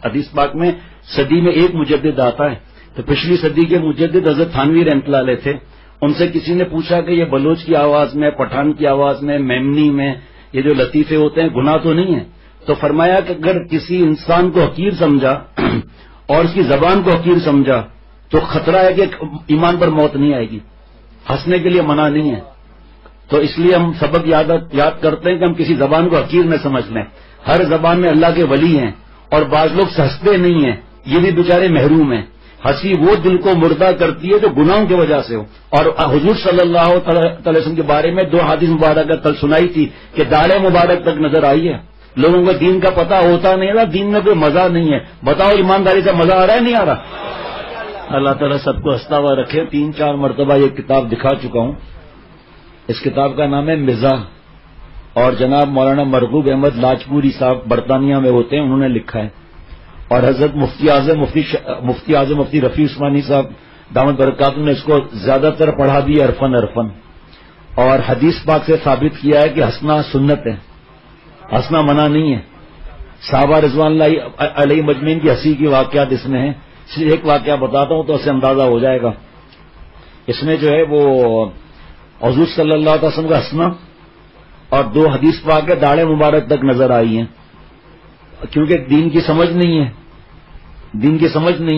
حدیث پاک میں صدی میں ایک مجدد آتا ہے، تو پچھلی صدی کے مجدد حضرت تھانوی رحمۃ اللہ علیہ تھے. ان سے کسی نے پوچھا کہ یہ بلوچ کی آواز میں، پٹھان کی آواز میں، میمنی میں یہ جو لطیفے ہوتے ہیں گناہ تو نہیں ہے؟ تو فرمایا کہ اگر کسی انسان کو حقیر سمجھا اور اس کی زبان کو حقیر سمجھا تو خطرہ ہے کہ ایمان پر موت نہیں آئے گی. ہنسنے کے لیے منع نہیں ہے. تو اس لیے ہم سبق یاد کرتے ہیں کہ ہم کسی زبان کو حقیر نہ سمجھ لیں. ہر زبان میں اللہ کے ولی ہیں، اور بعض لوگ سہستے نہیں ہیں، یہ بھی بیچارے محروم ہیں. ہنسی وہ دل کو مردہ کرتی ہے جو گناہوں کی وجہ سے ہو. اور حضور صلی اللہ علیہ وسلم کے بارے میں 2 حدیث مبارکہ کل سنائی تھی کہ داڑھ مبارک تک نظر آئی ہے. لوگوں کو دین کا پتہ ہوتا نہیں تھا، دین میں کوئی مزہ نہیں ہے. بتاؤ ایمانداری سے مزہ آ رہا ہے نہیں آ رہا؟ اللہ تعالیٰ سب کو ہنستا ہوا رکھے. 3-4 مرتبہ یہ کتاب دکھا چکا ہوں. اس کتاب کا نام ہے مزاح، اور جناب مولانا مرغوب احمد لاجپوری صاحب برطانیہ میں ہوتے ہیں، انہوں نے لکھا ہے. اور حضرت مفتی اعظم مفتی رفیع عثمانی صاحب دامت برکاتہ نے اس کو زیادہ تر پڑھا بھی عرفن اور حدیث پاک سے ثابت کیا ہے کہ ہنسنا سنت ہے، ہنسنا منع نہیں ہے. صحابہ رضوان اللہ علیہ مجمعین کی ہنسی کی واقعات اس میں ہیں. صرف ایک واقعہ بتاتا ہوں تو اس سے اندازہ ہو جائے گا. اس میں جو ہے وہ حضور صلی اللہ علیہ وسلم کا ہنسنا اور 2 حدیث پاک داڑھ مبارک تک نظر آئی ہیں، کیونکہ دین کی سمجھ نہیں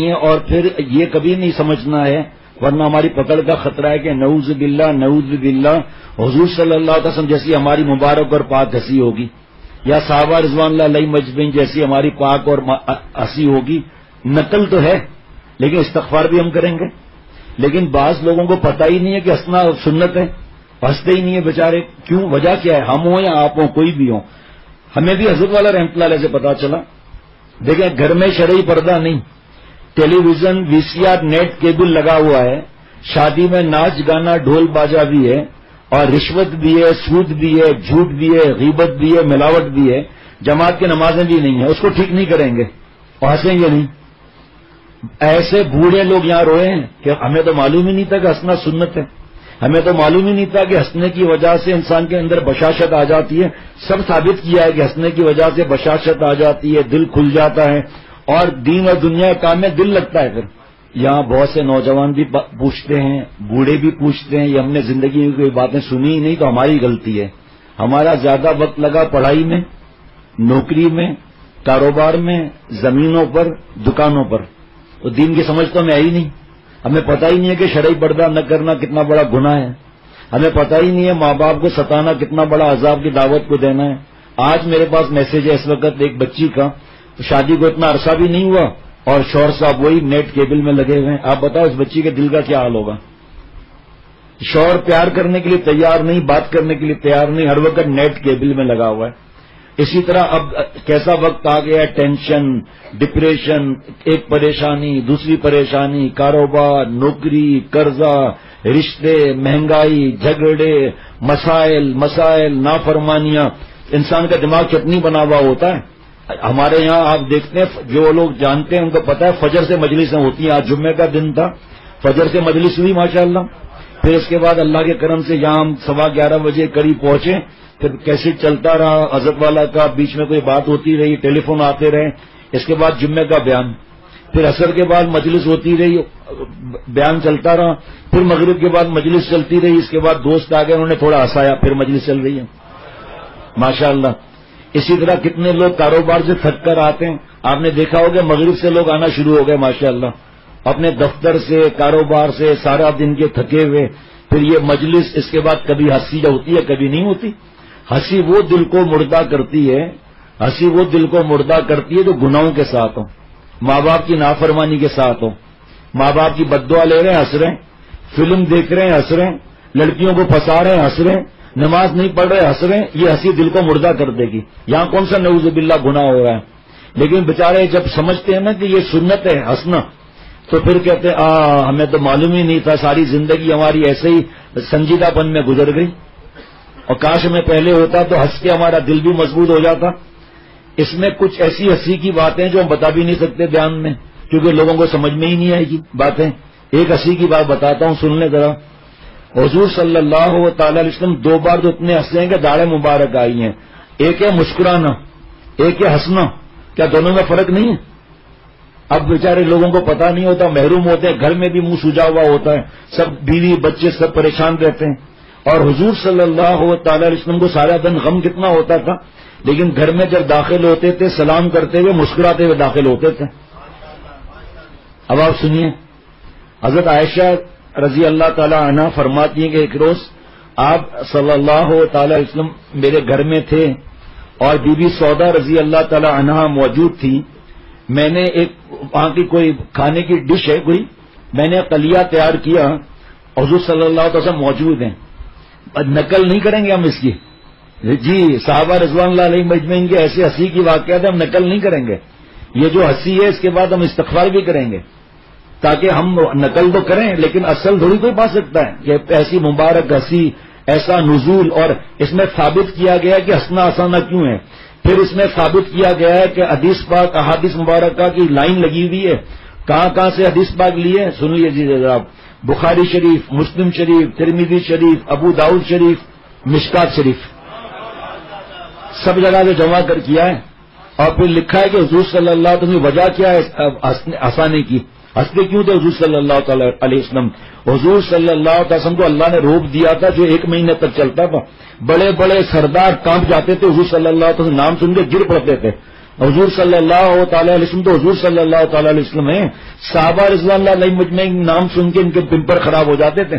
ہے. اور پھر یہ کبھی نہیں سمجھنا ہے، ورنہ ہماری پکڑ کا خطرہ ہے کہ نعوذ باللہ حضور صلی اللہ علیہ وسلم جیسی ہماری مبارک اور پاک ہنسی ہوگی، یا صحابہ رضوان اللہ علیہ مجمعین جیسی ہماری پاک اور ہنسی ہوگی. نقل تو ہے لیکن استغفار بھی ہم کریں گے. لیکن بعض لوگوں کو پتہ ہی نہیں ہے کہ ہنسنا سنت ہے، ہنستے ہی نہیں ہے بیچارے. کیوں؟ وجہ کیا ہے؟ ہم ہوں یا آپ ہوں، کوئی بھی ہوں. ہمیں بھی حضرت والا رحمۃ اللہ علیہ سے پتا چلا. دیکھیں گھر میں شرعی پردہ نہیں، ٹیلی ویژن VCR نیٹ کیبل لگا ہوا ہے، شادی میں ناچ گانا ڈھول باجا بھی ہے، اور رشوت بھی ہے، سود بھی ہے، جھوٹ بھی ہے، غیبت بھی ہے، ملاوٹ بھی ہے، جماعت کی نمازیں بھی نہیں ہیں. اس کو ٹھیک نہیں کریں گے اور ہنسیں گے نہیں. ایسے بوڑھے لوگ یہاں روئے ہیں کہ ہمیں تو معلوم ہی نہیں تھا کہ ہنسنا سنت ہے، ہمیں تو معلوم ہی نہیں تھا کہ ہنسنے کی وجہ سے انسان کے اندر بشاشت آ جاتی ہے. سب ثابت کیا ہے کہ ہنسنے کی وجہ سے بشاشت آ جاتی ہے، دل کھل جاتا ہے، اور دین اور دنیا کے کام میں دل لگتا ہے. پھر یہاں بہت سے نوجوان بھی پوچھتے ہیں، بوڑھے بھی پوچھتے ہیں، یہ ہم نے زندگی میں کوئی باتیں سنی ہی نہیں تو ہماری غلطی ہے. ہمارا زیادہ وقت لگا پڑھائی میں، نوکری میں، کاروبار میں، زمینوں پر، دکانوں پر. تو دین کی سمجھ تو ہمیں ہے ہی نہیں. ہمیں پتہ ہی نہیں ہے کہ شرعی پردہ نہ کرنا کتنا بڑا گناہ ہے. ہمیں پتہ ہی نہیں ہے ماں باپ کو ستانا کتنا بڑا عذاب کی دعوت کو دینا ہے. آج میرے پاس میسج ہے اس وقت ایک بچی کا، شادی کو اتنا عرصہ بھی نہیں ہوا اور شوہر صاحب وہی نیٹ کیبل میں لگے ہوئے ہیں. آپ بتاؤ اس بچی کے دل کا کیا حال ہوگا؟ شوہر پیار کرنے کے لیے تیار نہیں، بات کرنے کے لیے تیار نہیں، ہر وقت نیٹ کیبل میں لگا ہوا ہے. اسی طرح اب کیسا وقت آ گیا ہے، ٹینشن، ڈپریشن، ایک پریشانی دوسری پریشانی، کاروبار، نوکری، قرضہ، رشتے، مہنگائی، جھگڑے، مسائل، نافرمانیاں. انسان کا دماغ چٹنی بنا ہوا ہوتا ہے. ہمارے یہاں آپ دیکھتے ہیں، جو لوگ جانتے ہیں ان کو پتا ہے فجر سے مجلسیں ہوتی ہیں. آج جمعے کا دن تھا، فجر سے مجلس ہوئی ماشاءاللہ. پھر اس کے بعد اللہ کے کرم سے یہاں ہم 11:15 بجے قریب پہنچے. پھر کیسٹ چلتا رہا حضرت والا کا، بیچ میں کوئی بات ہوتی رہی، ٹیلی فون آتے رہے. اس کے بعد جمعے کا بیان، پھر عصر کے بعد مجلس ہوتی رہی، بیان چلتا رہا. پھر مغرب کے بعد مجلس چلتی رہی. اس کے بعد دوست آ گئے، انہوں نے تھوڑا ہنسایا، پھر مجلس چل رہی ہے ماشاءاللہ. اسی طرح کتنے لوگ کاروبار سے تھک کر آتے ہیں. آپ نے دیکھا ہوگا مغرب سے لوگ آنا شروع ہو گئے ماشاءاللہ، اپنے دفتر سے، کاروبار سے، سارا دن کے تھکے ہوئے. پھر یہ مجلس، اس کے بعد کبھی ہنسی ہوتی ہے کبھی نہیں ہوتی. ہنسی وہ دل کو مردہ کرتی ہے، ہنسی وہ دل کو مردہ کرتی ہے جو گناہوں کے ساتھ ہو، ماں باپ کی نافرمانی کے ساتھ ہو. ماں باپ کی بددعا لے رہے ہیں، ہنس رہے ہیں. فلم دیکھ رہے ہیں، ہنس رہے ہیں. لڑکیوں کو پھنسا رہے ہیں، ہنس رہے ہیں. نماز نہیں پڑھ رہے، ہنس رہے ہیں. یہ ہنسی دل کو مردہ کر دے گی. یہاں کون سا نعوذ باللہ گناہ ہو رہا ہے؟ لیکن بےچارے جب سمجھتے ہیں نا کہ یہ سنت ہے ہنسنا، تو پھر کہتے ہیں ہمیں تو معلوم ہی نہیں تھا، ساری زندگی ہماری ایسے ہی سنجیدہ پن میں گزر گئی، اور کاش ہمیں پہلے ہوتا تو ہنس کے ہمارا دل بھی مضبوط ہو جاتا. اس میں کچھ ایسی ہنسی کی باتیں جو ہم بتا بھی نہیں سکتے بیان میں، کیونکہ لوگوں کو سمجھ میں ہی نہیں آئے گی باتیں. ایک ہنسی کی بات بتاتا ہوں، سن لیں ذرا. حضور صلی اللہ تعالی علیہ وسلم 2 بار تو اتنے ہنسے ہیں کہ داڑھیں مبارک آئی ہیں. ایک ہے مسکرانا، ایک ہے ہنسنا. کیا دونوں میں فرق نہیں ہے؟ اب بیچارے لوگوں کو پتہ نہیں ہوتا، محروم ہوتے ہیں، گھر میں بھی منہ سوجا ہوا ہوتا ہے، سب بیوی بچے سب پریشان رہتے ہیں. اور حضور صلی اللہ تعالی علیہ وسلم کو سارا دن غم کتنا ہوتا تھا، لیکن گھر میں جب داخل ہوتے تھے سلام کرتے ہوئے مسکراتے ہوئے داخل ہوتے تھے. اب آپ سنیے، حضرت عائشہ رضی اللہ تعالی عنہ فرماتی ہیں کہ ایک روز آپ صلی اللہ تعالی علیہ وسلم میرے گھر میں تھے اور بی بی سودا رضی اللہ تعالی عنہا موجود تھی. میں نے ایک وہاں کی کوئی کھانے کی ڈش ہے کوئی، میں نے قلیہ تیار کیا، حضور صلی اللہ علیہ وسلم موجود ہیں. نقل نہیں کریں گے ہم اس کی، جی صحابہ رضوان اللہ علیہ مجمعین کے ایسے ہنسی کی واقعات ہم نقل نہیں کریں گے. یہ جو ہنسی ہے اس کے بعد ہم استغفار بھی کریں گے، تاکہ ہم نقل تو کریں لیکن اصل تھوڑی کوئی پا سکتا ہے کہ ایسی مبارک ہنسی، ایسا نزول. اور اس میں ثابت کیا گیا ہے کہ ہنسنا آسانہ کیوں ہے. پھر اس میں ثابت کیا گیا ہے کہ حدیث پاک احادیث مبارکہ کی لائن لگی ہوئی ہے، کہاں کہاں سے حدیث پاک لی ہے سن لیجیے آپ. بخاری شریف، مسلم شریف، ترمذی شریف، ابو داؤد شریف، مشکات شریف، سب جگہ سے جمع کر کیا ہے. اور پھر لکھا ہے کہ حضور صلی اللہ علیہ وسلم کی وجہ کیا ہے ہنسانے کی، ہنستے کیوں تھے حضور صلی اللہ تعالی علیہ وسلم. حضور صلی اللہ علیہ وسلم کو اللہ نے روب دیا تھا جو 1 مہینے تک چلتا تھا. بڑے بڑے سردار کانپ جاتے تھے، حضور صلی اللہ علیہ وسلم نام سن کے گر پڑتے تھے. حضور صلی اللہ تعالی علیہ وسلم تو حضور صلی اللہ تعالی علیہ وسلم ہیں، صحابہ رضوان اللہ علیہ مجمعین نام سن کے ان کے پمپر خراب ہو جاتے تھے.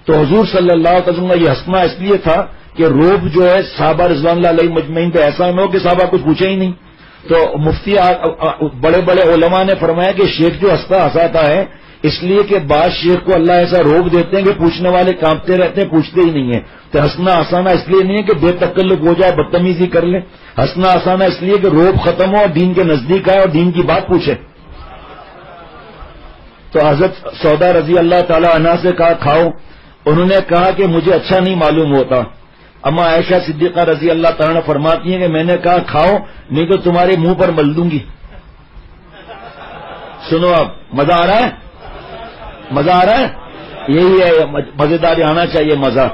تو حضور صلی اللہ علیہ وسلم کا یہ ہنسنا اس لیے تھا کہ روب جو ہے صحابہ رضوان اللہ علیہ مجمعین پہ ایسا نہ ہو کہ صحابہ کچھ پوچھے ہی نہیں. تو مفتی بڑے بڑے علماء نے فرمایا کہ شیخ جو ہنساتا ہے اس لیے کہ بعض شیخ کو اللہ ایسا روب دیتے ہیں کہ پوچھنے والے کانپتے رہتے ہیں، پوچھتے ہی نہیں ہیں. تو ہنسنا آسانہ اس لیے نہیں ہے کہ بے تکلف ہو جائے، بدتمیزی کر لیں. ہنسنا آسانہ اس لیے کہ روب ختم ہو اور دین کے نزدیک آئے اور دین کی بات پوچھے. تو حضرت سودا رضی اللہ تعالی عنہا سے کہا کھاؤ. انہوں نے کہا کہ مجھے اچھا نہیں معلوم ہوتا. اما عائشہ صدیقہ رضی اللہ تعالی عنہ فرماتی ہیں کہ میں نے کہا کھاؤ نہیں تو تمہارے منہ پر مل دوں گی. سنو اب مزہ آ رہا ہے، مزہ آ رہا ہے، یہی ہے مزیدار آنا چاہیے مزہ.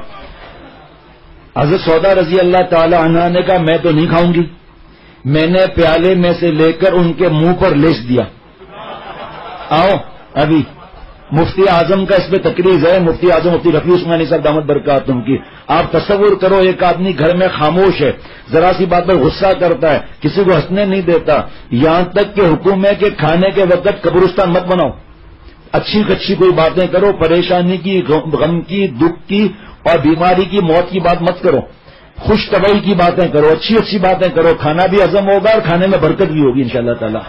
حضرت سودا رضی اللہ تعالی عنہ نے کہا میں تو نہیں کھاؤں گی. میں نے پیالے میں سے لے کر ان کے منہ پر لیس دیا. آؤ ابھی مفتی اعظم کا اس میں تقریر ہے، مفتی اعظم مفتی رفیع عثمانی صاحب دامت برکاتہم کی. آپ تصور کرو ایک آدمی گھر میں خاموش ہے، ذرا سی بات پر غصہ کرتا ہے، کسی کو ہنسنے نہیں دیتا، یہاں تک کہ حکم ہے کہ کھانے کے وقت قبرستان مت بناؤ، اچھی اچھی کوئی باتیں کرو، پریشانی کی، غم کی، دکھ کی اور بیماری کی، موت کی بات مت کرو، خوش طبعی کی باتیں کرو، اچھی اچھی باتیں کرو، کھانا بھی ہضم ہوگا اور کھانے میں برکت بھی ہوگی انشاءاللہ تعالی.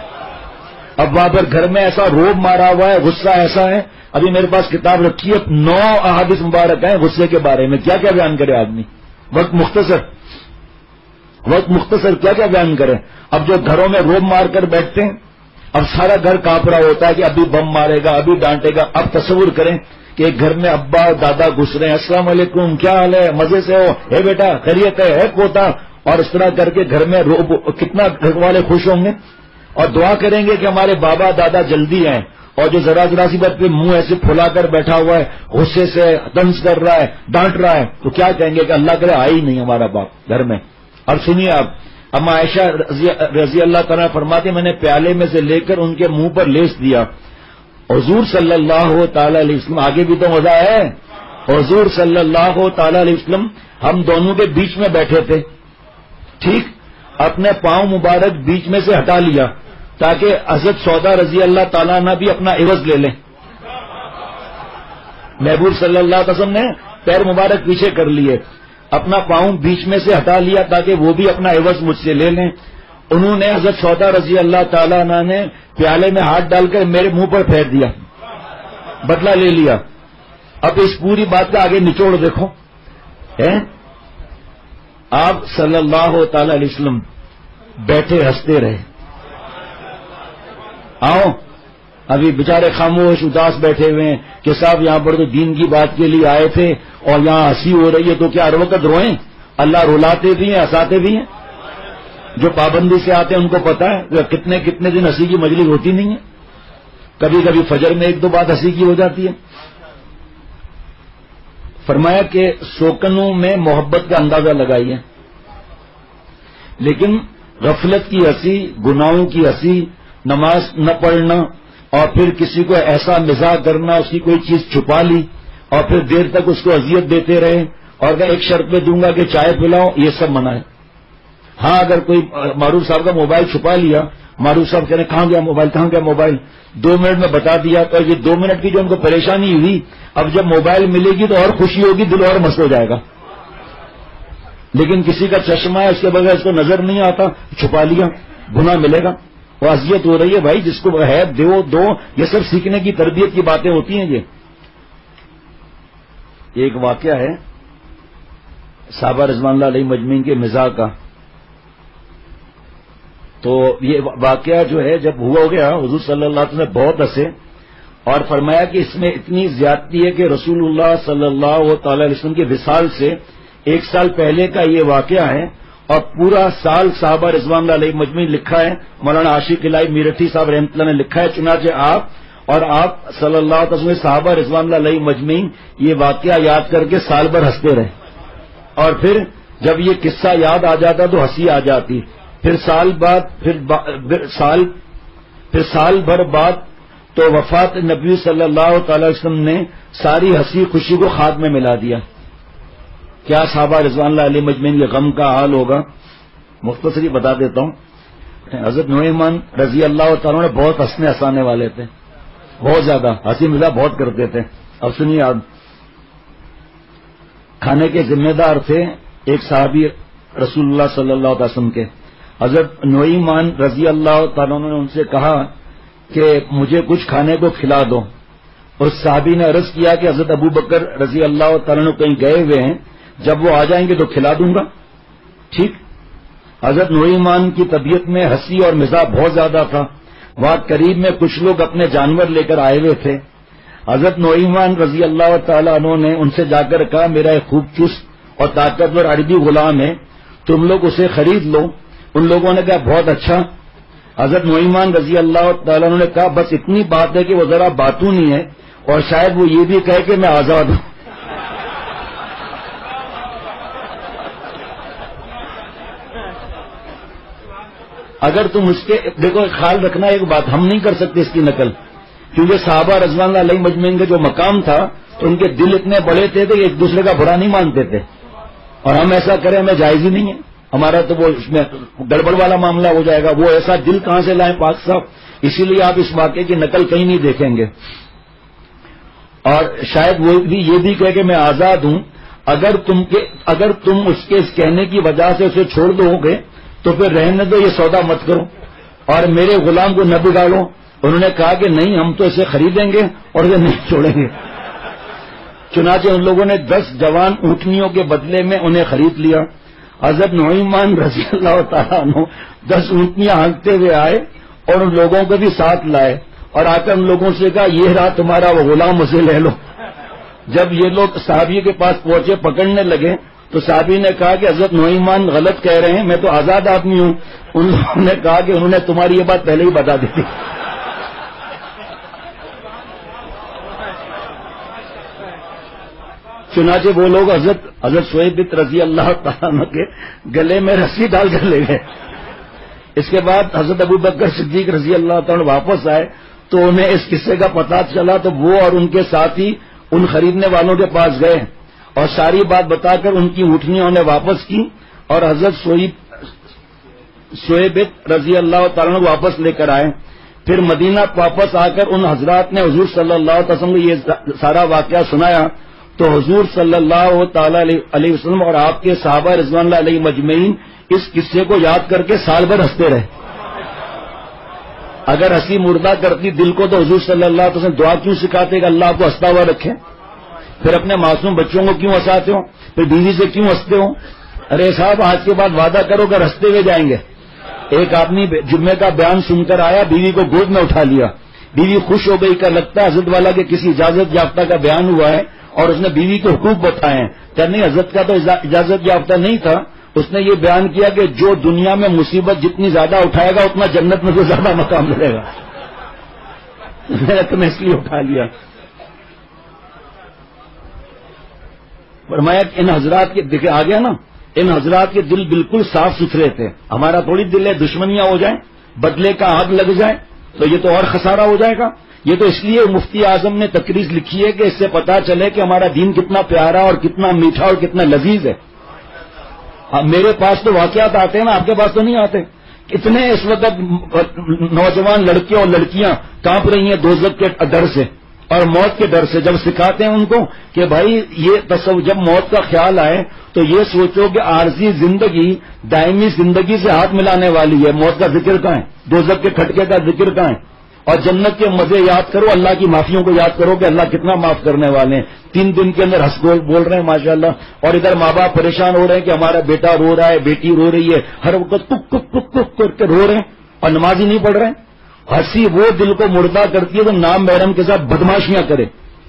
اب وہاں پر گھر میں ایسا روب مارا ہوا ہے، غصہ ایسا ہے. ابھی میرے پاس کتاب رکھی ہے، 9 احادیث مبارک ہیں غصے کے بارے میں. کیا کیا بیان کرے آدمی، وقت مختصر کیا کیا بیان کرے. اب جو گھروں میں روب مار کر بیٹھتے ہیں، اب سارا گھر کانپ رہا ہوتا ہے کہ ابھی بم مارے گا، ابھی ڈانٹے گا. اب تصور کریں کہ ایک گھر میں ابا اور دادا گھس رہے ہیں، السلام علیکم کیا حال ہے، مزے سے ہو، ہے بیٹا خیریت ہے پوتا، اور اس طرح کر کے گھر میں روب، کتنا گھر والے خوش ہوں گے اور دعا کریں گے کہ ہمارے بابا دادا جلدی آئیں. اور جو ذرا سی بات پہ منہ ایسے پھلا کر بیٹھا ہوا ہے، غصے سے طنز کر رہا ہے، ڈانٹ رہا ہے، تو کیا کہیں گے کہ اللہ کرے آئے ہی نہیں ہمارا باپ گھر میں. اب سنیے آپ، اما عائشہ رضی اللہ تعالیٰ فرماتے میں نے پیالے میں سے لے کر ان کے منہ پر لیس دیا. حضور صلی اللہ تعالی علیہ وسلم، آگے بھی تو مزہ ہے، حضور صلی اللہ تعالی علیہ وسلم ہم دونوں کے بیچ میں بیٹھے تھے، ٹھیک، اپنے پاؤں مبارک بیچ میں سے ہٹا لیا تاکہ حضرت سودا رضی اللہ تعالیٰ عنہ بھی اپنا عوض لے لیں. محبوب صلی اللہ علیہ وسلم نے پیر مبارک پیچھے کر لیے، اپنا پاؤں بیچ میں سے ہٹا لیا تاکہ وہ بھی اپنا عوض مجھ سے لے لیں. انہوں نے حضرت سودا رضی اللہ تعالیٰ عنہ نے پیالے میں ہاتھ ڈال کر میرے منہ پر پھیر دیا، بدلہ لے لیا. اب اس پوری بات کا آگے نچوڑ دیکھو، آپ صلی اللہ تعالی علیہ وسلم بیٹھے ہنستے رہے. آؤ ابھی بےچارے خاموش اداس بیٹھے ہوئے ہیں کہ صاحب یہاں پر تو دین کی بات کے لیے آئے تھے اور یہاں ہنسی ہو رہی ہے تو کیا ہر وقت روئیں؟ اللہ رلاتے بھی ہیں، ہنساتے بھی ہیں. جو پابندی سے آتے ہیں ان کو پتا ہے کتنے کتنے دن ہنسی کی مجلس ہوتی نہیں ہے. کبھی کبھی فجر میں 1-2 بات ہنسی کی ہو جاتی ہے. فرمایا کہ سوکنوں میں محبت کا اندازہ لگائیے، لیکن غفلت کی ہنسی، گناہوں کی ہنسی، نماز نہ پڑھنا، اور پھر کسی کو ایسا مزاح کرنا، اس کی کوئی چیز چھپا لی اور پھر دیر تک اس کو اذیت دیتے رہے، اور میں ایک شرط پہ دوں گا کہ چائے پلاؤ، یہ سب منع ہے۔ ہاں اگر کوئی معروف صاحب کا موبائل چھپا لیا، معروف صاحب کہہ رہے کہاں گیا موبائل، کہاں گیا موبائل، 2 منٹ میں بتا دیا، تو یہ 2 منٹ کی جو ان کو پریشانی ہوئی، اب جب موبائل ملے گی تو اور خوشی ہوگی، دل اور مست ہو جائے گا۔ لیکن کسی کا چشمہ ہے، اس کے بغیر اس کو نظر نہیں آتا، چھپا لیا، گناہ ملے گا، وہ اذیت ہو رہی ہے۔ بھائی جس کو ہے دو، یہ سب سیکھنے کی تربیت کی باتیں ہوتی ہیں۔ یہ ایک واقعہ ہے صحابہ رضوان اللہ علیہ مجمعین کے مزاح کا، تو یہ واقعہ جو ہے جب ہوا ہو گیا، حضور صلی اللہ علیہ وسلم نے بہت ہنسے اور فرمایا کہ اس میں اتنی زیادتی ہے کہ رسول اللہ صلی اللہ تعالی علیہ وسلم کے وصال سے 1 سال پہلے کا یہ واقعہ ہے، اور پورا سال صحابہ رضوان اللہ علیہ مجمعین لکھا ہے، مولانا عاشق الہی میرٹھی صاحب رحمۃ اللہ نے لکھا ہے، چنانچہ آپ صلی اللہ علیہ وسلم صحابہ رضوان اللہ علیہ مجمعین یہ واقعہ یاد کر کے سال بھر ہنستے رہے، اور پھر جب یہ قصہ یاد آ جاتا تو ہنسی آ جاتی، پھر سال بھر بعد تو وفات نبی صلی اللہ تعالی وسلم نے ساری ہنسی خوشی کو خاک میں ملا دیا۔ کیا صحابہ رضوان اللہ علیہ مجمعین کے غم کا حال ہوگا؟ مختصری بتا دیتا ہوں۔ حضرت نعمان رضی اللہ تعالیٰ نے بہت ہنسنے ہنسانے والے تھے، بہت زیادہ ہنسی مزاح بہت کرتے تھے۔ اب سنیے، آپ کھانے کے ذمہ دار تھے ایک صحابی رسول اللہ صلی اللہ علیہ وسلم کے، حضرت نعمان رضی اللہ تعالیٰ نے ان سے کہا کہ مجھے کچھ کھانے کو کھلا دو، اور صحابی نے عرض کیا کہ حضرت ابو بکر رضی اللہ تعالیٰ نے کہیں گئے ہوئے ہیں، جب وہ آ جائیں گے تو کھلا دوں گا۔ ٹھیک، حضرت نعمان کی طبیعت میں ہنسی اور مزاح بہت زیادہ تھا، وہاں قریب میں کچھ لوگ اپنے جانور لے کر آئے ہوئے تھے، حضرت نعمان رضی اللہ تعالیٰ عنہ نے ان سے جا کر کہا میرا ایک خوب چست اور طاقتور عربی غلام ہے، تم لوگ اسے خرید لو۔ ان لوگوں نے کہا بہت اچھا۔ حضرت نعمان رضی اللہ تعالیٰ عنہ نے کہا بس اتنی بات ہے کہ وہ ذرا باتونی ہے، اور شاید وہ یہ بھی کہے کہ میں آزاد ہوں۔ اگر تم اس کے دیکھو، خیال رکھنا ایک بات، ہم نہیں کر سکتے اس کی نقل، کیونکہ صحابہ رضوان اللہ علیہ مجمعین کا جو مقام تھا تو ان کے دل اتنے بڑے تھے کہ ایک دوسرے کا برا نہیں مانتے تھے، اور ہم ایسا کریں ہمیں جائز ہی نہیں ہے، ہمارا تو وہ اس میں گڑبڑ والا معاملہ ہو جائے گا۔ وہ ایسا دل کہاں سے لائیں پاک صاحب، اسی لیے آپ اس واقعے کی نقل کہیں نہیں دیکھیں گے۔ اور شاید وہ بھی یہ بھی کہے کہ میں آزاد ہوں، اگر تم اس کے اس کہنے کی وجہ سے اسے چھوڑ دو گے تو پھر رہنے دو، یہ سودا مت کرو اور میرے غلام کو نہ بگاڑو۔ انہوں نے کہا کہ نہیں، ہم تو اسے خریدیں گے اور اسے نہیں چھوڑیں گے۔ چنانچہ ان لوگوں نے 10 جوان اونٹنیوں کے بدلے میں انہیں خرید لیا۔ حضرت نعمان رضی اللہ تعالیٰ عنہ 10 اونٹنیاں ہانکتے ہوئے آئے اور ان لوگوں کو بھی ساتھ لائے، اور آ کر ان لوگوں سے کہا یہ رہا تمہارا وہ غلام، اسے لے لو۔ جب یہ لوگ صحابی کے پاس پہنچے، پکڑنے لگے تو صحابی نے کہا کہ حضرت نعمان غلط کہہ رہے ہیں، میں تو آزاد آدمی ہوں۔ ان لوگوں نے کہا کہ انہوں نے تمہاری یہ بات پہلے ہی بتا دی تھی۔ چنانچہ وہ لوگ حضرت شعیب رضی اللہ تعالیٰ کے گلے میں رسی ڈال کر لے گئے۔ اس کے بعد حضرت ابو بکر صدیق رضی اللہ تعالیٰ واپس آئے تو انہیں اس قصے کا پتہ چلا، تو وہ اور ان کے ساتھی ان خریدنے والوں کے پاس گئے اور ساری بات بتا کر ان کی اونٹنیاں انہیں واپس کی، اور حضرت شعیب رضی اللہ تعالیٰ واپس لے کر آئے۔ پھر مدینہ واپس آ کر ان حضرات نے حضور صلی اللہ علیہ وسلم کو یہ سارا واقعہ سنایا، تو حضور صلی اللہ تعالی علیہ وسلم اور آپ کے صحابہ رضوان اللہ علیہ مجمعین اس قصے کو یاد کر کے سال بھر ہنستے رہے۔ اگر ہنسی مردہ کرتی دل کو تو حضور صلی اللہ علیہ وسلم دعا کیوں سکھاتے کہ اللہ آپ کو ہنستا ہوا رکھے؟ پھر اپنے معصوم بچوں کو کیوں ہنساتے ہو؟ پھر بیوی سے کیوں ہنستے ہو؟ ارے صاحب آج کے بعد وعدہ کرو کہ ہنستے ہوئے جائیں گے۔ ایک آدمی جمعے کا بیان سن کر آیا، بیوی کو گود میں اٹھا لیا، بیوی خوش ہو گئی کہ لگتا ہے حضرت والا کے کسی اجازت یافتہ کا بیان ہوا ہے، اور اس نے بیوی کے حقوق بتائے ہیں۔ کیا نہیں، حضرت کا تو اجازت یافتہ نہیں تھا، اس نے یہ بیان کیا کہ جو دنیا میں مصیبت جتنی زیادہ اٹھائے گا اتنا جنت میں سے زیادہ مقام ملے گا۔ میں نے تمہیں اس لیے اٹھا لیا۔ فرمایا کہ ان حضرات کے دیکھے آ گیا نا، ان حضرات کے دل بالکل صاف ستھرے تھے۔ ہمارا تھوڑی دل ہے دشمنیاں ہو جائیں، بدلے کا آگ لگ جائے، تو یہ تو اور خسارہ ہو جائے گا. یہ تو اس لیے مفتی اعظم نے تقریر لکھی ہے کہ اس سے پتا چلے کہ ہمارا دین کتنا پیارا اور کتنا میٹھا اور کتنا لذیذ ہے. میرے پاس تو واقعات آتے ہیں نا, آپ کے پاس تو نہیں آتے. کتنے اس وقت نوجوان لڑکے اور لڑکیاں کانپ رہی ہیں دوزخ کے ڈر سے اور موت کے ڈر سے. جب سکھاتے ہیں ان کو کہ بھائی یہ تصور, جب موت کا خیال آئے تو یہ سوچو کہ عارضی زندگی دائمی زندگی سے ہاتھ ملانے والی ہے. موت کا ذکر کہاں ہے, دوزخ کے کھٹکے کا ذکر کہاں ہے, اور جنت کے مزے یاد کرو, اللہ کی معافیوں کو یاد کرو کہ اللہ کتنا معاف کرنے والے ہیں. 3 دن کے اندر ہنس بول رہے ہیں ماشاءاللہ, اور ادھر ماں باپ پریشان ہو رہے ہیں کہ ہمارا بیٹا رو رہا ہے, بیٹی رو رہی ہے, ہر وقت کک کک کک کک کر کے رو رہے ہیں اور نماز ہی نہیں پڑھ رہے ہیں. ہنسی وہ دل کو مردہ کرتی ہے تو نام محرم کے ساتھ بدماشیاں کرے,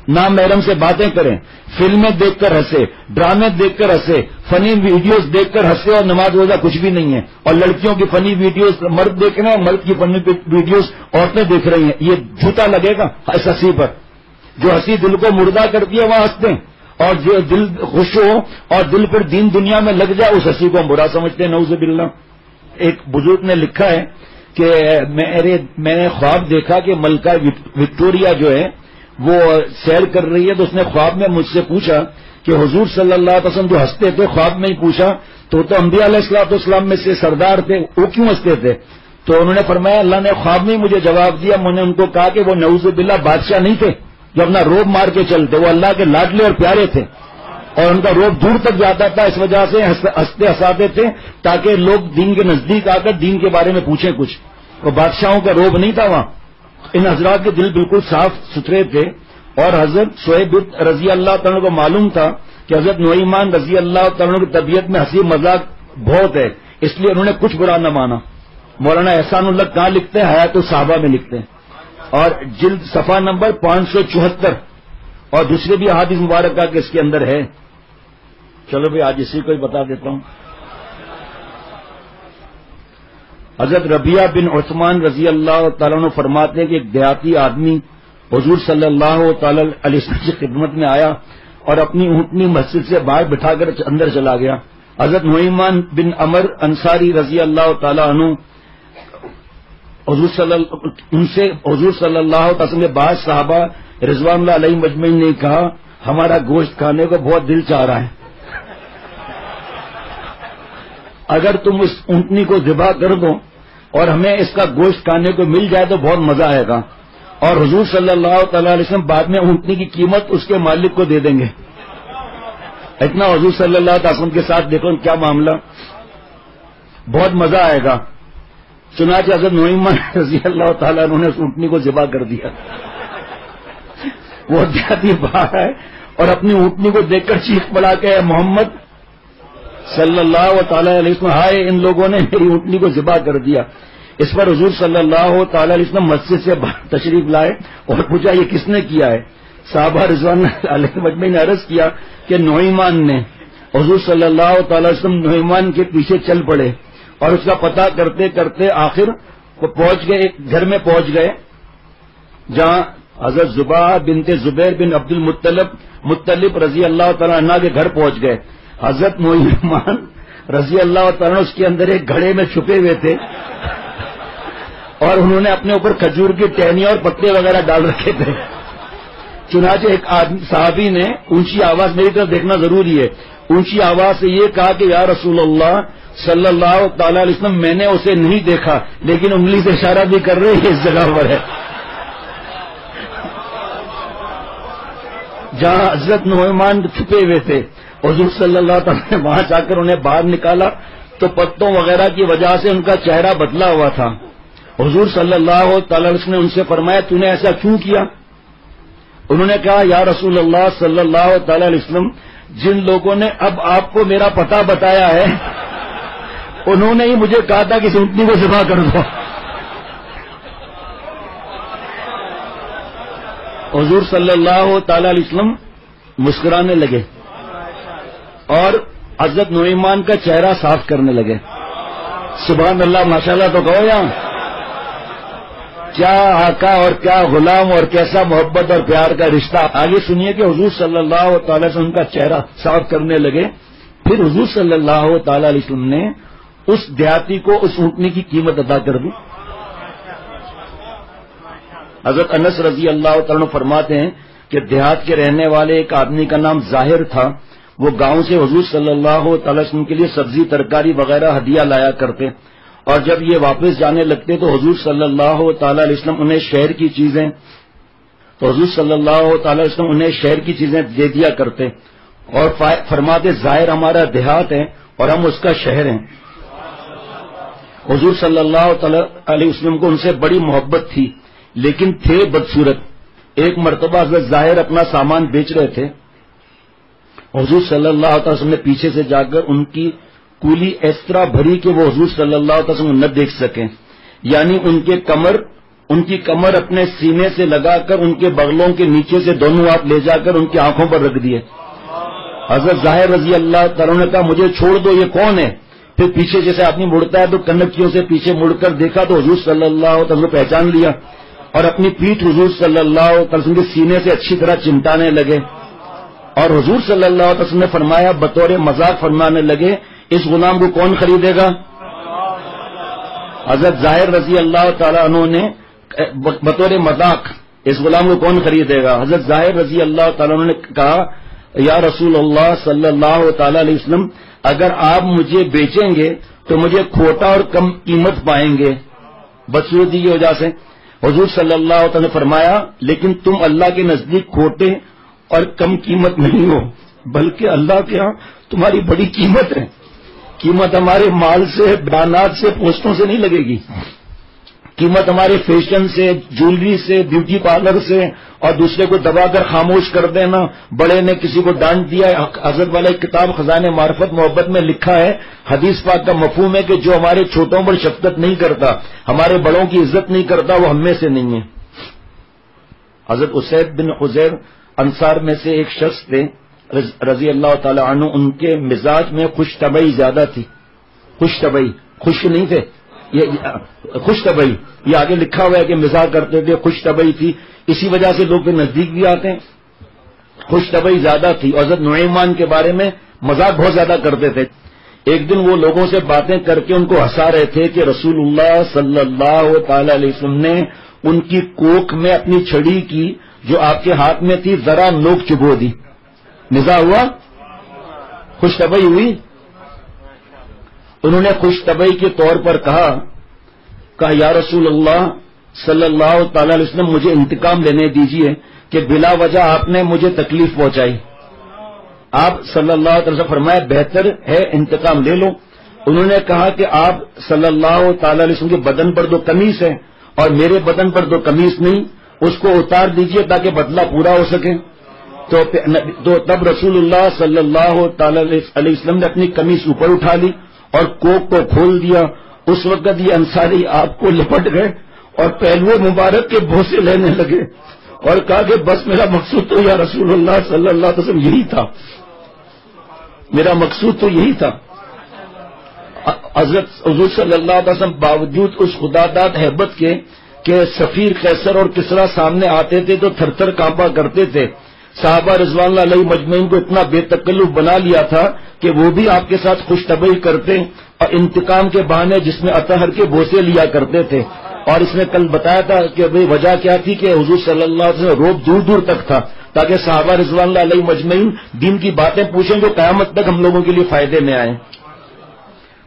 نام محرم سے باتیں کریں, فلمیں دیکھ کر ہنسے, ڈرامے دیکھ کر ہنسے, فنی ویڈیوز دیکھ کر ہنسے, اور نماز روزہ کچھ بھی نہیں ہے. اور لڑکیوں کی فنی ویڈیوز مرد دیکھ رہے ہیں, مرد کی فنی ویڈیوز عورتیں دیکھ رہی ہیں. یہ جھوٹا لگے گا اس ہنسی پر؟ جو ہنسی دل کو مردہ کرتی ہے وہاں ہنستے ہیں, اور جو دل خوش ہو اور دل پر دین دنیا میں لگ جائے اس ہنسی کو ہم برا سمجھتے ہیں, نعوذ باللہ. ایک بزرگ نے لکھا ہے کہ میں نے خواب دیکھا کہ ملکہ وکٹوریا جو ہے وہ سیر کر رہی ہے, تو اس نے خواب میں مجھ سے پوچھا کہ حضور صلی اللہ علیہ وسلم جو ہنستے تھے, خواب میں ہی پوچھا تو انبیاء علیہ الصلوۃ والسلام میں سے سردار تھے, وہ کیوں ہنستے تھے؟ تو انہوں نے فرمایا اللہ نے خواب میں ہی مجھے جواب دیا. میں نے ان کو کہا کہ وہ نعوذ باللہ بادشاہ نہیں تھے جو اپنا روب مار کے چلتے, وہ اللہ کے لاڈلے اور پیارے تھے, اور ان کا روب دور تک جاتا تھا. اس وجہ سے ہنستے ہنساتے تھے تاکہ لوگ دین کے نزدیک آ کر دین کے بارے میں پوچھیں کچھ. وہ بادشاہوں کا روب نہیں تھا وہاں. ان حضرات کے دل بالکل صاف ستھرے تھے. اور حضرت شعیب رضی اللہ تعالیٰ کو معلوم تھا کہ حضرت نعیمان رضی اللہ تعالیٰ کی طبیعت میں ہنسی مذاق بہت ہے, اس لیے انہوں نے کچھ برا نہ مانا. مولانا احسان اللہ کہاں لکھتے ہیں؟ حیات الصحابہ میں لکھتے ہیں, اور جلد صفحہ نمبر 574, اور دوسرے بھی احادیث مبارکہ کے اس کے اندر ہے. چلو بھائی آج اسی کو ہی بتا دیتا ہوں. حضرت ربیعہ بن عثمان رضی اللہ تعالیٰ عنہ فرماتے ہیں کہ ایک دیہاتی آدمی حضور صلی اللہ تعالی علیہ وسلم کی خدمت میں آیا اور اپنی اونٹنی مسجد سے باہر بٹھا کر اندر چلا گیا. حضرت نعیمان بن عمر انصاری رضی اللہ تعالیٰ عنہ حضور صلی اللہ علیہ وسلم کے بعض صحابہ رضوان اللہ علیہ مجمعین نے کہا ہمارا گوشت کھانے کو بہت دل چاہ رہا ہے, اگر تم اس اونٹنی کو ذبح کر دو اور ہمیں اس کا گوشت کھانے کو مل جائے تو بہت مزہ آئے گا. اور حضور صلی اللہ تعالی علیہ وسلم بعد میں اونٹنی کی قیمت اس کے مالک کو دے دیں گے. اتنا حضور صلی اللہ تعالی وسلم کے ساتھ دیکھو کیا معاملہ, بہت مزہ آئے گا. چنانچہ حضرت نعیمان رضی اللہ تعالیٰ انہوں نے اس اونٹنی کو ذبح کر دیا. وہ دیہاتی باہر ہے اور اپنی اونٹنی کو دیکھ کر چیخ پڑا کہ محمد صلی اللہ تعالی علیہ وسلم, ہائے ان لوگوں نے میری اونٹنی کو ذبح کر دیا. اس پر حضور صلی اللہ تعالی علیہ وسلم مسجد سے باہر تشریف لائے اور پوچھا یہ کس نے کیا ہے؟ صحابہ رضوان علیہ مجمعین نے عرض کیا کہ نعیمان نے. حضور صلی اللہ تعالی وسلم نعیمان کے پیچھے چل پڑے اور اس کا پتہ کرتے کرتے آخر وہ پہنچ گئے, ایک گھر میں پہنچ گئے جہاں حضرت زبا بنت زبیر بن عبد المطلب رضی اللہ تعالی عنہ کے گھر پہنچ گئے. حضرت نعیمان رضی اللہ تعالیٰ اس کے اندر ایک گھڑے میں چھپے ہوئے تھے اور انہوں نے اپنے اوپر کھجور کی ٹہنیاں اور پتے وغیرہ ڈال رکھے تھے. چنانچہ ایک صحابی نے اونچی آواز, میری طرف دیکھنا ضروری ہے, اونچی آواز سے یہ کہا کہ یا رسول اللہ صلی اللہ تعالی علیہ وسلم میں نے اسے نہیں دیکھا لیکن انگلی سے اشارہ بھی کر رہے ہیں اس جگہ پر ہے جہاں حضرت نعیمان چھپے ہوئے تھے. حضور صلی اللہ تعالی نے وہاں جا کر انہیں باہر نکالا تو پتوں وغیرہ کی وجہ سے ان کا چہرہ بدلا ہوا تھا. حضور صلی اللہ تعالی وسلم نے ان سے فرمایا تو نے ایسا کیوں کیا؟ انہوں نے کہا یا رسول اللہ صلی اللہ تعالی علیہ وسلم جن لوگوں نے اب آپ کو میرا پتہ بتایا ہے انہوں نے ہی مجھے کہا تھا کہ اونٹنی کو ذبح کر دو. حضور صلی اللہ تعالی علیہ وسلم مسکرانے لگے اور حضرت نعیمان کا چہرہ صاف کرنے لگے. سبحان اللہ, ماشاءاللہ تو کہو یہاں کیا آقا اور کیا غلام اور کیسا محبت اور پیار کا رشتہ. آگے سنیے کہ حضور صلی اللہ تعالی وسلم کا چہرہ صاف کرنے لگے. پھر حضور صلی اللہ تعالی علیہ وسلم نے اس دیہاتی کو اس اونٹنی کی قیمت ادا کر دی. حضرت انس رضی اللہ تعالیٰ عنہ فرماتے ہیں کہ دیہات کے رہنے والے ایک آدمی کا نام ظاہر تھا، وہ گاؤں سے حضور صلی اللہ تعالی وسلم کے لیے سبزی ترکاری وغیرہ ہدیہ لایا کرتے، اور جب یہ واپس جانے لگتے تو حضور صلی اللہ تعالی علیہ وسلم انہیں شہر کی چیزیں دے دیا کرتے اور فرماتے ظاہر ہمارا دیہات ہے اور ہم اس کا شہر ہیں۔ حضور صلی اللہ تعالی علیہ وسلم کو ان سے بڑی محبت تھی، لیکن تھے بدصورت۔ ایک مرتبہ حضرت ظاہر اپنا سامان بیچ رہے تھے، حضور صلی اللہ علیہ وسلم نے پیچھے سے جا کر ان کی کولی اس طرح بھری کہ وہ حضور صلی اللہ علیہ وسلم نہ دیکھ سکیں، یعنی ان کی کمر اپنے سینے سے لگا کر ان کے بغلوں کے نیچے سے دونوں ہاتھ لے جا کر ان کی آنکھوں پر رکھ دیے۔ حضرت ظاہر رضی اللہ تعالیٰ نے کہا مجھے چھوڑ دو، یہ کون ہے؟ پھر پیچھے جیسے آدمی مڑتا ہے تو کنکیوں سے پیچھے مڑ کر دیکھا تو حضور صلی اللہ علیہ وسلم پہچان لیا اور اپنی پیٹھ حضور صلی اللہ علیہ وسلم کے سینے سے اچھی طرح چمٹانے لگے، اور حضور صلی اللہ علیہ وسلم نے فرمایا بطور مذاق فرمانے لگے اس غلام کو کون خریدے گا؟ حضرت ظاہر رضی اللہ تعالیٰ عنہ نے بطور مذاق اس غلام کو کون خریدے گا؟ حضرت ظاہر رضی اللہ تعالیٰ عنہ نے کہا یا رسول اللہ صلی اللہ تعالی علیہ وسلم، اگر آپ مجھے بیچیں گے تو مجھے کھوٹا اور کم قیمت پائیں گے بدصورتی کی وجہ سے۔ حضور صلی اللہ علیہ وسلم نے فرمایا لیکن تم اللہ کے نزدیک کھوٹے اور کم قیمت نہیں ہو، بلکہ اللہ کے ہاں تمہاری بڑی قیمت ہے۔ قیمت ہمارے مال سے، بیانات سے، پوسٹوں سے نہیں لگے گی، قیمت ہمارے فیشن سے، جولری سے، بیوٹی پارلر سے، اور دوسرے کو دبا کر خاموش کر دینا۔ بڑے نے کسی کو ڈانٹ دیا، حضرت والا ایک کتاب خزانہ معرفت محبت میں لکھا ہے، حدیث پاک کا مفہوم ہے کہ جو ہمارے چھوٹوں پر شفقت نہیں کرتا، ہمارے بڑوں کی عزت نہیں کرتا، وہ ہم میں سے نہیں ہے۔ حضرت اسید بن حضیر انصار میں سے ایک شخص تھے رضی اللہ تعالی عنہ، ان کے مزاج میں خوش طبعی زیادہ تھی۔ خوش طبعی، خوش نہیں تھے، یہ خوش طبعی، یہ آگے لکھا ہوا ہے کہ مزاج کرتے تھے، خوش طبعی تھی، اسی وجہ سے لوگ نزدیک بھی آتے ہیں۔ خوش طبعی زیادہ تھی، حضرت نعیمان کے بارے میں مذاق بہت زیادہ کرتے تھے۔ ایک دن وہ لوگوں سے باتیں کر کے ان کو ہنسا رہے تھے کہ رسول اللہ صلی اللہ تعالی علیہ وسلم نے ان کی کوکھ میں اپنی چھڑی کی جو آپ کے ہاتھ میں تھی ذرا نوک چبو دی۔ مزاح ہوا، خوش طبعی ہوئی۔ انہوں نے خوش طبعی کے طور پر کہا یا رسول اللہ صلی اللہ تعالی علیہ وسلم مجھے انتقام لینے دیجیے کہ بلا وجہ آپ نے مجھے تکلیف پہنچائی۔ آپ صلی اللہ علیہ وسلم فرمایا بہتر ہے انتقام لے لو۔ انہوں نے کہا کہ آپ صلی اللہ تعالی علیہ وسلم کے بدن پر دو قمیص ہے اور میرے بدن پر دو قمیص نہیں، اس کو اتار دیجیے تاکہ بدلہ پورا ہو سکے۔ تو تب رسول اللہ صلی اللہ تعالی علیہ وسلم نے اپنی قمیص اوپر اٹھا لی اور کوک کو کھول دیا۔ اس وقت یہ انصاری آپ کو لپٹ گئے اور پہلو مبارک کے بوسے لینے لگے اور کہا کہ بس میرا مقصود تو یا رسول اللہ صلی اللہ علیہ وسلم یہی تھا، میرا مقصود تو یہی تھا۔ حضرت حضور صلی اللہ علیہ وسلم باوجود اس خداداد ہیبت کے کہ سفیر قیصر اور کسرا سامنے آتے تھے تو تھر تھر کانپا کرتے تھے، صحابہ رضوان اللہ علیہ مجمعین کو اتنا بے تکلف بنا لیا تھا کہ وہ بھی آپ کے ساتھ خوش طبعی کرتے اور انتقام کے بہانے جس میں اطہر کے بوسے لیا کرتے تھے۔ اور اس نے کل بتایا تھا کہ وجہ کیا تھی کہ حضور صلی اللہ علیہ وسلم روب دور دور تک تھا تاکہ صحابہ رضوان اللہ علیہ مجمعین دین کی باتیں پوچھیں جو قیامت تک ہم لوگوں کے لیے فائدے میں آئیں۔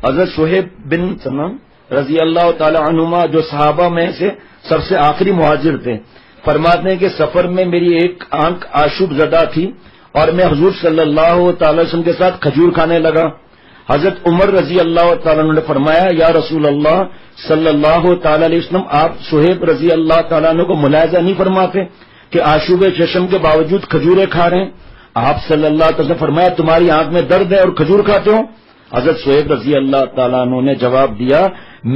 حضرت شہیب بن سلمان رضی اللہ تعالی عنہما جو صحابہ میں سے سب سے آخری مہاجر تھے، فرماتے ہیں کہ سفر میں میری ایک آنکھ آشوب زدہ تھی اور میں حضور صلی اللہ تعالی وسلم کے ساتھ کھجور کھانے لگا۔ حضرت عمر رضی اللہ تعالیٰ عنہ نے فرمایا یا رسول اللہ صلی اللہ تعالی علیہ وسلم آپ شہیب رضی اللہ تعالیٰ عنہ کو ملاحظہ نہیں فرماتے کہ آشوب چشم کے باوجود کھجوریں کھا رہے ہیں؟ آپ صلی اللہ تعالی وسلم نے فرمایا تمہاری آنکھ میں درد ہے اور کھجور کھاتے ہو؟ حضرت شہیب رضی اللہ تعالیٰ عنہ نے جواب دیا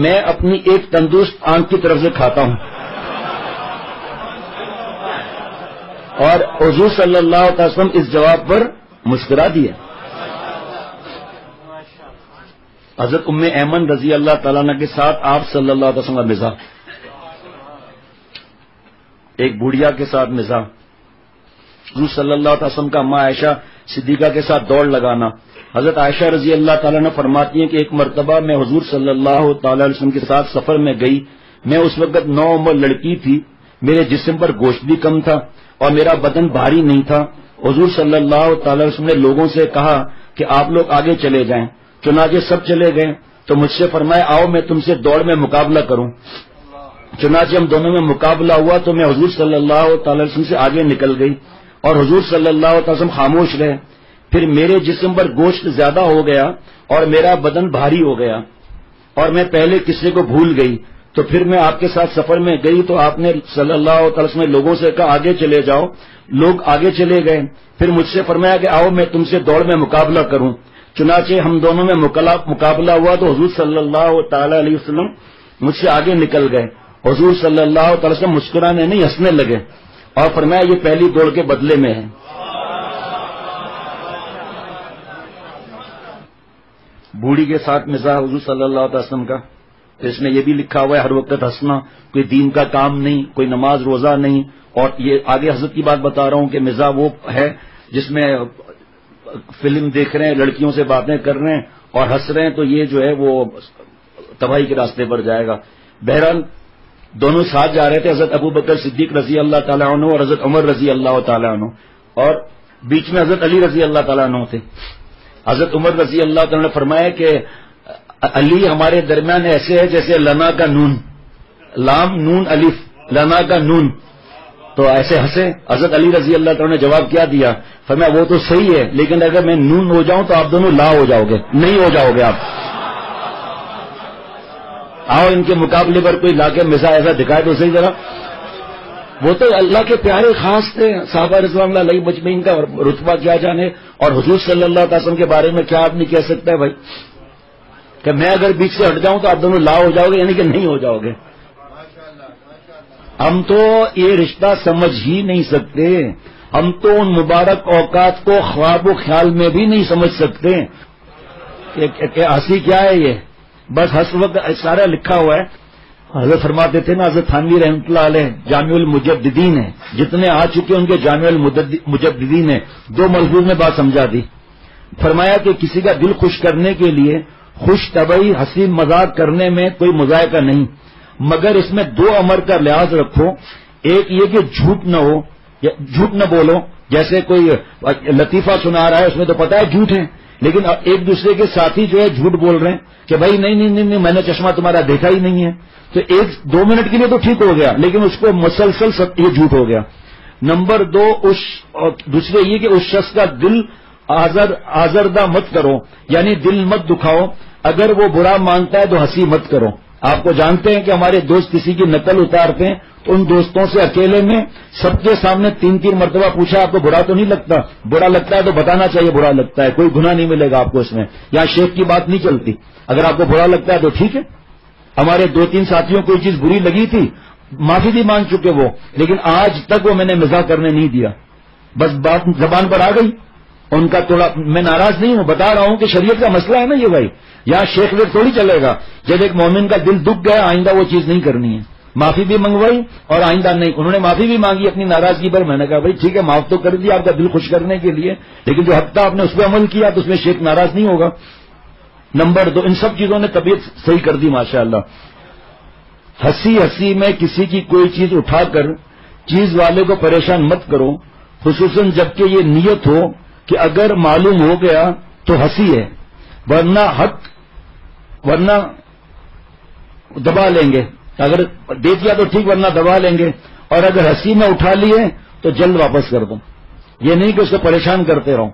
میں اپنی ایک تندرست آنکھ کی طرف سے کھاتا ہوں۔ اور حضور صلی اللہ علیہ وسلم اس جواب پر مسکرا دیا۔ حضرت ام ایمن رضی اللہ تعالیٰ عنہ کے ساتھ آپ صلی اللہ علیہ وسلم کا مزاح، ایک بوڑھیا کے ساتھ مزاح، حضور صلی اللہ علیہ وسلم کا ماں عائشہ صدیقہ کے ساتھ دوڑ لگانا۔ حضرت عائشہ رضی اللہ تعالیٰ عنہ فرماتی ہیں کہ ایک مرتبہ میں حضور صلی اللہ تعالی علیہ وسلم کے ساتھ سفر میں گئی، میں اس وقت 9 عمر لڑکی تھی، میرے جسم پر گوشت بھی کم تھا اور میرا بدن بھاری نہیں تھا. حضور صلی اللہ تعالی وسلم نے لوگوں سے کہا کہ آپ لوگ آگے چلے جائیں. چنانچہ سب چلے گئے تو مجھ سے فرمایا آؤ میں تم سے دوڑ میں مقابلہ کروں. چنانچہ ہم دونوں میں مقابلہ ہوا تو میں حضور صلی اللہ تعالی وسلم سے آگے نکل گئی اور حضور صلی اللہ تعالی وسلم خاموش رہے. پھر میرے جسم پر گوشت زیادہ ہو گیا اور میرا بدن بھاری ہو گیا اور میں پہلے قصے کو بھول گئی. تو پھر میں آپ کے ساتھ سفر میں گئی تو آپ نے صلی اللہ تعالی وسلم لوگوں سے کہا آگے چلے جاؤ. لوگ آگے چلے گئے. پھر مجھ سے فرمایا کہ آؤ میں تم سے دوڑ میں مقابلہ کروں. چنانچہ ہم دونوں میں مقابلہ ہوا تو حضور صلی اللہ تعالی علیہ وسلم مجھ سے آگے نکل گئے. حضور صلی اللہ تعالی وسلم مسکرانے نہیں ہنسنے لگے اور فرمایا یہ پہلی دوڑ کے بدلے میں ہے. بوڑھی کے ساتھ مزاح حضور صلی اللہ علیہ وسلم کا. تو اس میں یہ بھی لکھا ہوا ہے ہر وقت ہنسنا کوئی دین کا کام نہیں, کوئی نماز روزہ نہیں. اور یہ آگے حضرت کی بات بتا رہا ہوں کہ مزاح وہ ہے جس میں فلم دیکھ رہے ہیں, لڑکیوں سے باتیں کر رہے ہیں اور ہنس رہے ہیں, تو یہ جو ہے وہ تباہی کے راستے پر جائے گا. بہرحال دونوں ساتھ جا رہے تھے, حضرت ابو بکر صدیق رضی اللہ تعالیٰ عنہ اور حضرت عمر رضی اللہ تعالیٰ عنہ, اور بیچ میں حضرت علی رضی اللہ تعالیٰ عنہ تھے. حضرت عمر رضی اللہ تعالیٰ نے فرمایا کہ علی ہمارے درمیان ایسے ہے جیسے لنا کا نون, لام نون الف, لنا کا نون. تو ایسے ہنسے. حضرت علی رضی اللہ تعالیٰ نے جواب کیا دیا, فرمایا وہ تو صحیح ہے لیکن اگر میں نون ہو جاؤں تو آپ دونوں لا ہو جاؤ گے, نہیں ہو جاؤ گے آپ. آؤ ان کے مقابلے پر کوئی لا کے مزاح ایسا دکھائے تو صحیح ذرا. وہ تو اللہ کے پیارے خاص تھے صحابہ رضوان اللہ علیہ مجمعین, کا رتبہ کیا جانے. اور حضور صلی اللہ علیہ وسلم کے بارے میں کیا آدمی کہہ سکتا ہے بھائی کہ میں اگر بیچ سے ہٹ جاؤں تو آپ دونوں لا ہو جاؤ گے, یعنی کہ نہیں ہو جاؤ گے. ہم تو یہ رشتہ سمجھ ہی نہیں سکتے. ہم تو ان مبارک اوقات کو خواب و خیال میں بھی نہیں سمجھ سکتے کہ ہنسی کیا ہے. یہ بس ہنس وقت سارا لکھا ہوا ہے. حضرت فرماتے تھے نا, حضرت تھانوی رحمۃ اللہ علیہ جامع المجددین ہیں, جتنے آ چکے ان کے جامع المجددین ہیں. دو ملفوظ میں بات سمجھا دی. فرمایا کہ کسی کا دل خوش کرنے کے لیے خوش طبعی ہنسی مذاق کرنے میں کوئی مذائقہ نہیں, مگر اس میں دو امر کا لحاظ رکھو. ایک یہ کہ جھوٹ نہ ہو, جھوٹ نہ بولو. جیسے کوئی لطیفہ سنا رہا ہے اس میں تو پتا ہے جھوٹ ہے, لیکن ایک دوسرے کے ساتھی جو ہے جھوٹ بول رہے ہیں کہ بھائی نہیں میں نے چشمہ تمہارا دیکھا ہی نہیں ہے. تو ایک دو منٹ کے لیے تو ٹھیک ہو گیا, لیکن اس کو مسلسل سب یہ جھوٹ ہو گیا. نمبر دو, دوسرے یہ کہ اس شخص کا دل آزردہ مت کرو, یعنی دل مت دکھاؤ. اگر وہ برا مانتا ہے تو ہنسی مت کرو. آپ کو جانتے ہیں کہ ہمارے دوست کسی کی نقل اتارتے ہیں تو ان دوستوں سے اکیلے میں سب کے سامنے 3 مرتبہ پوچھا آپ کو برا تو نہیں لگتا؟ برا لگتا ہے تو بتانا چاہیے برا لگتا ہے, کوئی گناہ نہیں ملے گا آپ کو اس میں. یہاں شیخ کی بات نہیں چلتی. اگر آپ کو برا لگتا ہے تو ٹھیک ہے. ہمارے 2-3 ساتھیوں کو کوئی چیز بری لگی تھی, معافی بھی مانگ چکے وہ, لیکن آج تک وہ میں نے مزاح کرنے نہیں دیا. بس بات زبان پر آ گئی ان کا. تھوڑا میں ناراض نہیں ہوں, بتا رہا ہوں کہ شریعت کا مسئلہ ہے نا یہ بھائی. یہاں شیخ ویخ تھوڑی چلے گا. جب ایک مومن کا دل دکھ گیا آئندہ وہ چیز نہیں کرنی ہے. معافی بھی منگوائی اور آئندہ نہیں. انہوں نے معافی بھی مانگی اپنی ناراضگی پر. میں نے کہا بھائی ٹھیک ہے معاف تو کر دیا آپ کا دل خوش کرنے کے لیے, لیکن جو حق تھا آپ نے اس پہ عمل کیا تو اس میں شیخ ناراض نہیں ہوگا. نمبر 2, ان سب چیزوں نے طبیعت صحیح کر دی ماشاءاللہ. ہنسی میں کسی کی کوئی چیز اٹھا کر چیز والے کو پریشان مت کرو, خصوصاً جبکہ یہ نیت ہو کہ اگر معلوم ہو گیا تو ہنسی ہے, ورنہ دبا لیں گے. اگر دے دیا تو ٹھیک, ورنہ دبا لیں گے. اور اگر ہنسی میں اٹھا لیے تو جلد واپس کر دو. یہ نہیں کہ اس کو پریشان کرتے رہو.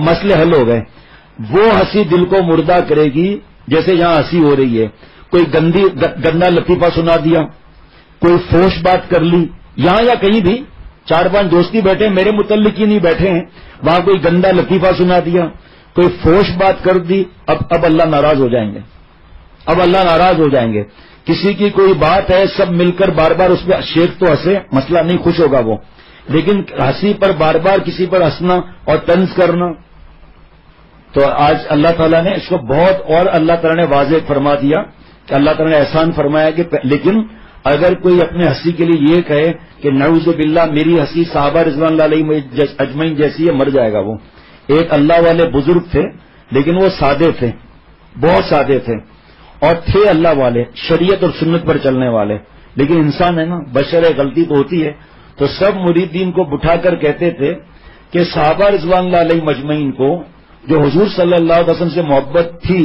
مسئلے حل ہو گئے. وہ ہنسی دل کو مردہ کرے گی جیسے یہاں ہنسی ہو رہی ہے. کوئی گندا لطیفہ سنا دیا, کوئی فوش بات کر لی, یہاں یا کہیں بھی 4-5 دوستی بیٹھے میرے متعلق ہی نہیں بیٹھے ہیں, وہاں کوئی گندا لطیفہ سنا دیا, کوئی فوش بات کر دی, اب اللہ ناراض ہو جائیں گے. اب اللہ ناراض ہو جائیں گے. کسی کی کوئی بات ہے سب مل کر بار بار اس پہ شیخ تو ہنسے, مسئلہ نہیں, خوش ہوگا وہ, لیکن ہنسی پر بار بار کسی پر ہنسنا اور طنز کرنا, تو آج اللہ تعالیٰ نے اس کو بہت, اور اللہ تعالیٰ نے واضح فرما دیا کہ اللہ تعالیٰ نے احسان فرمایا کہ لیکن اگر کوئی اپنے ہنسی کے لیے یہ کہے کہ نعوذ باللہ میری ہنسی صحابہ رضوان اللہ علیہ اجمعین جیسی ہے, مر جائے گا وہ. ایک اللہ والے بزرگ تھے لیکن وہ سادے تھے, بہت سادے تھے, اور تھے اللہ والے, شریعت اور سنت پر چلنے والے. لیکن انسان ہے نا، بشر ہے، غلطی تو ہوتی ہے. تو سب مریدین کو بٹھا کر کہتے تھے کہ صحابہ رضوان اللہ علیہ مجمعین کو جو حضور صلی اللہ علیہ وسلم سے محبت تھی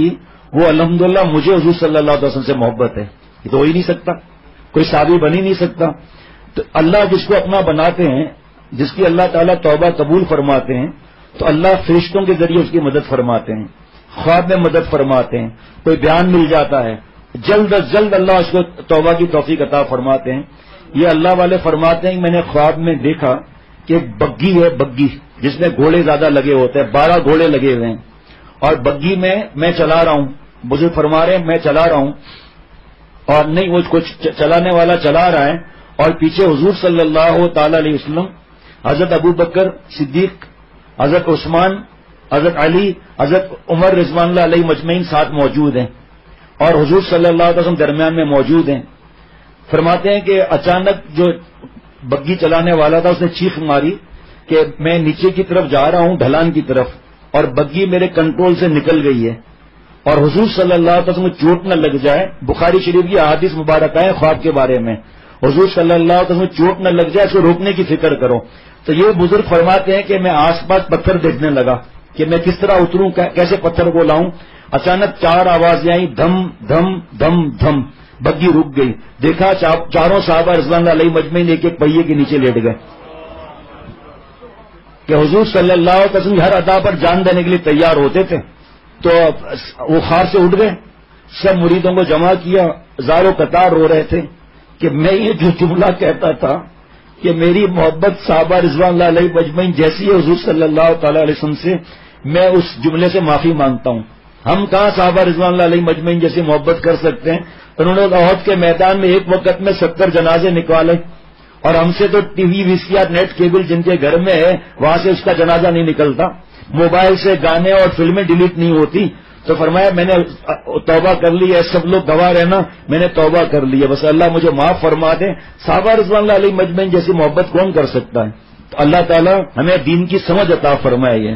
وہ الحمدللہ مجھے حضور صلی اللہ علیہ وسلم سے محبت ہے. یہ تو ہو ہی نہیں سکتا، کوئی صحابی بن ہی نہیں سکتا. تو اللہ جس کو اپنا بناتے ہیں، جس کی اللہ تعالیٰ توبہ قبول فرماتے ہیں، تو اللہ فرشتوں کے ذریعے اس کی مدد فرماتے ہیں، خواب میں مدد فرماتے ہیں، کوئی بیان مل جاتا ہے، جلد از جلد اللہ اس کو توبہ کی توفیق عطا فرماتے ہیں. یہ اللہ والے فرماتے ہیں کہ میں نے خواب میں دیکھا کہ ایک بگھی ہے، بگھی جس میں گھوڑے زیادہ لگے ہوتے ہیں، 12 گھوڑے لگے ہوئے ہیں، اور بگھی میں چلا رہا ہوں. مجھے فرما رہے ہیں میں چلا رہا ہوں، اور نہیں وہ کچھ چلانے والا چلا رہا ہے، اور پیچھے حضور صلی اللہ تعالی علیہ وسلم، حضرت ابو بکر صدیق، حضرت عثمان، حضرت علی، حضرت عمر رضوان اللہ علیہ مجمعین ساتھ موجود ہیں، اور حضور صلی اللہ علیہ وسلم درمیان میں موجود ہیں. فرماتے ہیں کہ اچانک جو بگھی چلانے والا تھا اس نے چیخ ماری کہ میں نیچے کی طرف جا رہا ہوں، ڈھلان کی طرف، اور بگھی میرے کنٹرول سے نکل گئی ہے، اور حضور صلی اللہ علیہ وسلم کو چوٹ نہ لگ جائے. بخاری شریف کی احادیث مبارکہ ہے خواب کے بارے میں، حضور صلی اللہ علیہ وسلم کو چوٹ نہ لگ جائے، اس کو روکنے کی فکر کرو. تو یہ بزرگ فرماتے ہیں کہ میں آس پاس پتھر دیکھنے لگا کہ میں کس طرح اتروں، کیسے پتھر کو لاؤں. اچانک 4 آوازیں آئیں، دھم دھم دھم دھم. بگھی رک گئی، دیکھا چاروں صحابہ رضوان اللہ علیہ مجمعین ایک ایک پہیے کے نیچے لیٹ گئے کہ حضور صلی اللہ علیہ وسلم ہر ادا پر جان دینے کے لیے تیار ہوتے تھے. تو وہ خار سے اٹھ گئے، سب مریدوں کو جمع کیا، زاروں قطار رو رہے تھے کہ میں یہ جو جملہ کہتا تھا کہ میری محبت صحابہ رضوان اللہ علیہ مجمعین جیسی ہے حضور صلی اللہ تعالی علیہ وسلم سے، میں اس جملے سے معافی مانگتا ہوں. ہم کہاں صحابہ رضوان اللہ علیہ مجمعین جیسی محبت کر سکتے ہیں؟ انہوں نے احد کے میدان میں ایک وقت میں 70 جنازے نکالے، اور ہم سے تو ٹی وی وی سی آر نیٹ کیبل جن کے گھر میں ہے وہاں سے اس کا جنازہ نہیں نکلتا، موبائل سے گانے اور فلمیں ڈیلیٹ نہیں ہوتی. تو فرمایا میں نے توبہ کر لی ہے، سب لوگ گواہ رہنا میں نے توبہ کر لی ہے، بس اللہ مجھے معاف فرما دے. صحابہ رضوان اللہ علیہ مجمعین جیسی محبت کون کر سکتا ہے؟ تو اللہ تعالیٰ ہمیں دین کی سمجھ عطا فرمائے.